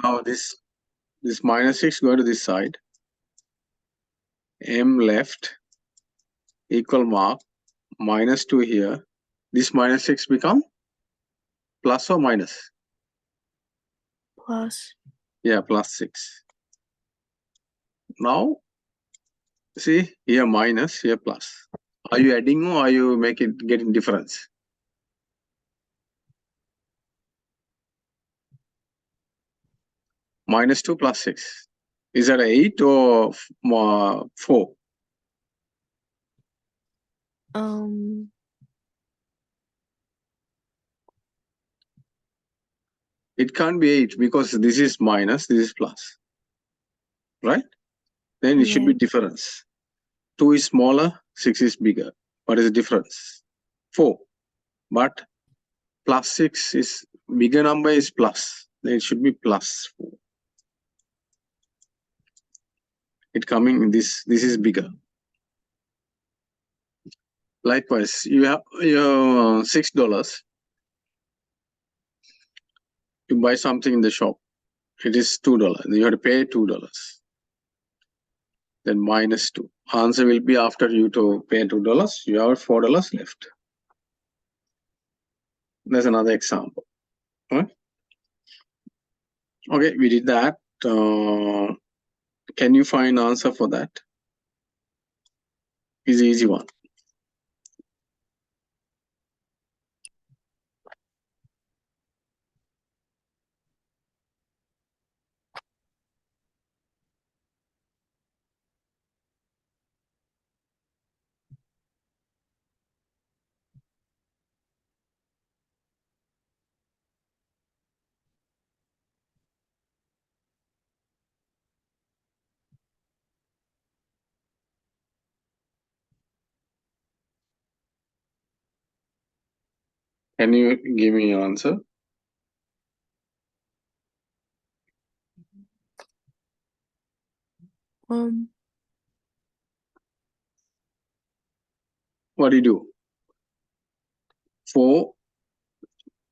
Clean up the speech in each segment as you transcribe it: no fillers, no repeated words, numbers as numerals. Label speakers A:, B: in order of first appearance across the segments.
A: Now this minus 6 go to this side. M left equal mark minus 2 here. This minus 6 become plus or minus?
B: Plus.
A: Yeah, plus 6. Now, see here minus, here plus. Are you adding or are you getting difference? Minus 2 plus 6. Is that 8 or 4? It can't be 8 because this is minus, this is plus. Right? Then it should be difference. 2 is smaller, 6 is bigger. What is the difference? 4. But plus 6 is bigger number is plus. Then it should be plus 4. It coming this is bigger. Likewise, you have your $6. You buy something in the shop. It is $2. You have to pay $2. Then minus 2. Answer will be after you to pay $2. You have $4 left. There's another example. Right? Okay, we did that. Can you find answer for that? It's easy one. Can you give me your answer? What do you do? 4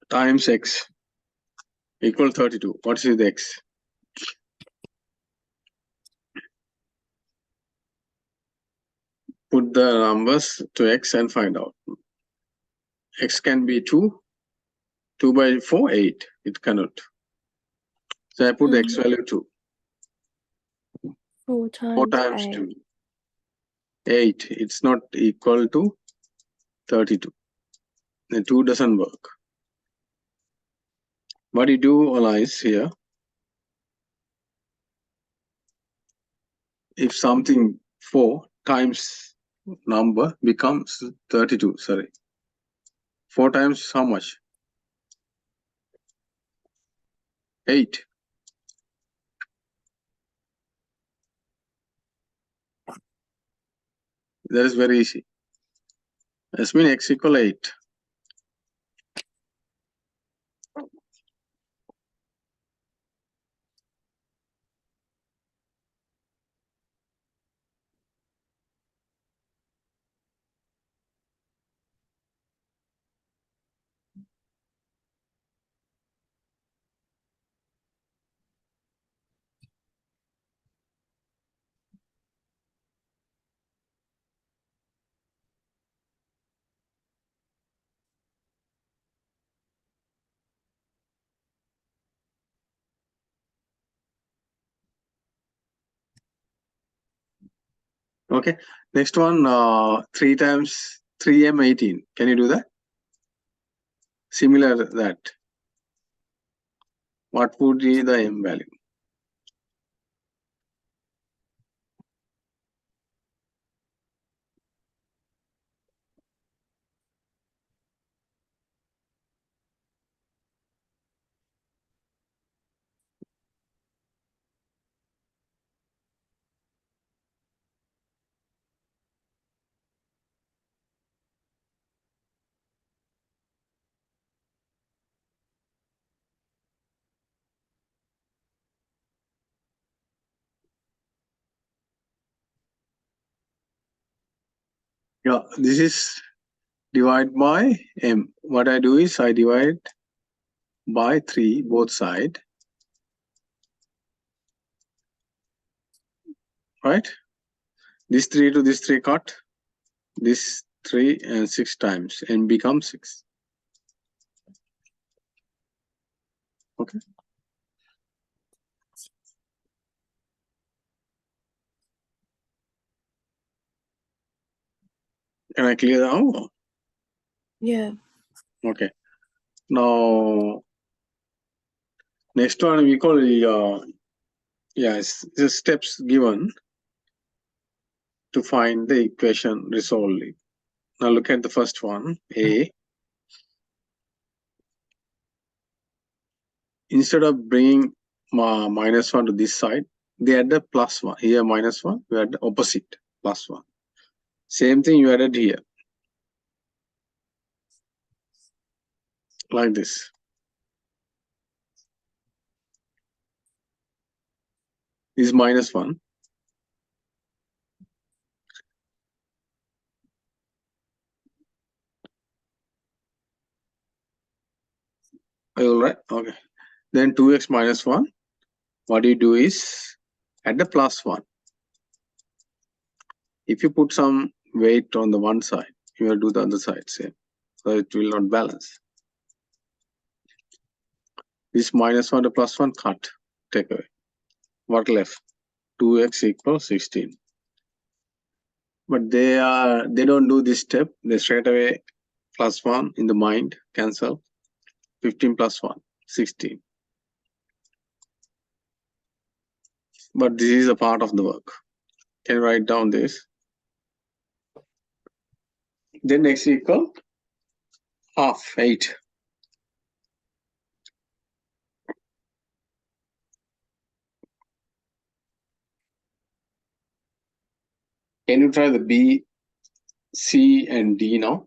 A: times x equal 32. What is the x? Put the numbers to x and find out. X can be 2. 2 by 4, 8. It cannot. So I put the x value 2.
B: 4 times,
A: 4 times
B: 8.
A: 2. 8. It's not equal to 32. The 2 doesn't work. What you do is here. If something 4 times number becomes 32, sorry. 4 times how much? 8. That is very easy. That's mean x equal 8. Okay. Next one, 3 times 3m 18. Can you do that? Similar that. What would be the m value? Yeah, this is divide by m. What I do is I divide by 3 both side. right? This 3 to this 3 cut. This 3 and 6 times n becomes 6. Okay. Can I clear that out?
B: Yeah.
A: Okay. Now, next one we call yes, the steps given to find the equation resolved. Now look at the first one, A. Instead of bringing minus 1 to this side, they add a plus 1. Here minus 1, we add the opposite, plus 1. Same thing you added here. Like this. This is minus 1. Are you all right? Okay. Then 2x minus 1. What you do is add the plus 1. If you put some weight on the one side, you will do the other side same. So it will not balance. This minus 1 to plus 1 cut. Take away. What left? 2x equals 16. But they don't do this step. They straight away plus 1 in the mind, cancel. 15 plus 1, 16. But this is a part of the work. Can you write down this? Then x equal half, 8. Can you try the B, C, and D now?